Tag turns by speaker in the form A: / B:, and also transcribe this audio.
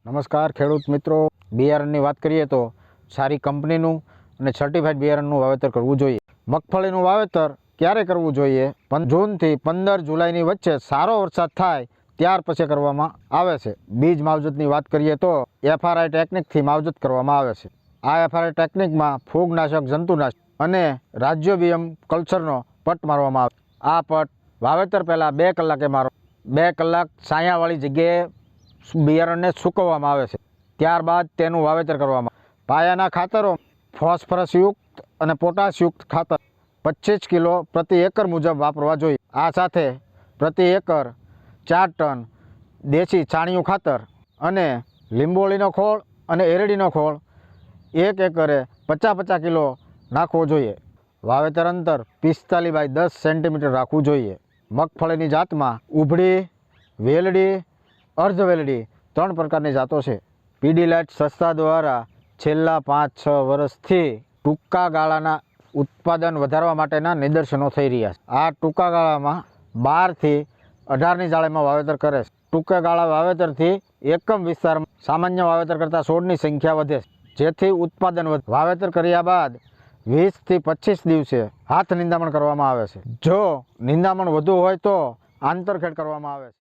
A: નમસ્કાર ખેડૂત મિત્રો, બિયારણની વાત કરીએ તો સારી કંપનીનું અને સર્ટિફાઈડ બિયારણનું વાવેતર કરવું જોઈએ. મગફળીનું વાવેતર ક્યારે કરવું જોઈએ? જૂનથી 15 જુલાઈની વચ્ચે સારો વરસાદ થાય ત્યાર પછી કરવામાં આવે છે. બીજ માવજતની વાત કરીએ તો FRI ટેકનિકથી માવજત કરવામાં આવે છે. આ FRI ટેકનિકમાં ફૂગનાશક, જંતુનાશક અને રાજ્યોબિયમ કલ્ચરનો પટ મારવામાં આવે. આ પટ વાવેતર પહેલાં 2 કલાકે મારો. 2 કલાક છાયાવાળી જગ્યાએ બિયારણને સૂકવવામાં આવે છે. ત્યારબાદ તેનું વાવેતર કરવામાં આવે. પાયાના ખાતરો ફોસ્ફરસયુક્ત અને પોટાશયુક્ત ખાતર 25 કિલો પ્રતિ એકર મુજબ વાપરવા જોઈએ. આ સાથે પ્રતિ એકર 4 ટન દેશી છાણિયું ખાતર અને લીંબોળીનો ખોળ અને એરડીનો ખોળ 1 એકરે 50 કિલો નાખવો જોઈએ. વાવેતર અંતર 45 બાય 10 સેન્ટીમીટર રાખવું જોઈએ. મગફળીની જાતમાં ઉભળી, વેલડી, અર્ધવેલડી 3 પ્રકારની જાતો છે. પીડીલાઇટ સંસ્થા દ્વારા છેલ્લા 5-6 વર્ષથી ટૂંકા ગાળાના ઉત્પાદન વધારવા માટેના નિદર્શનો થઈ રહ્યા છે. આ ટૂંકા ગાળામાં 12થી 18ની જાળીમાં વાવેતર કરે છે. ટૂંકા ગાળા વાવેતરથી એકમ વિસ્તારમાં સામાન્ય વાવેતર કરતાં છોડની સંખ્યા વધે છે, જેથી ઉત્પાદન વધે. વાવેતર કર્યા બાદ 20થી 25 દિવસે હાથ નિંદામણ કરવામાં આવે છે. જો નિંદામણ વધુ હોય તો આંતરખેડ કરવામાં આવે છે.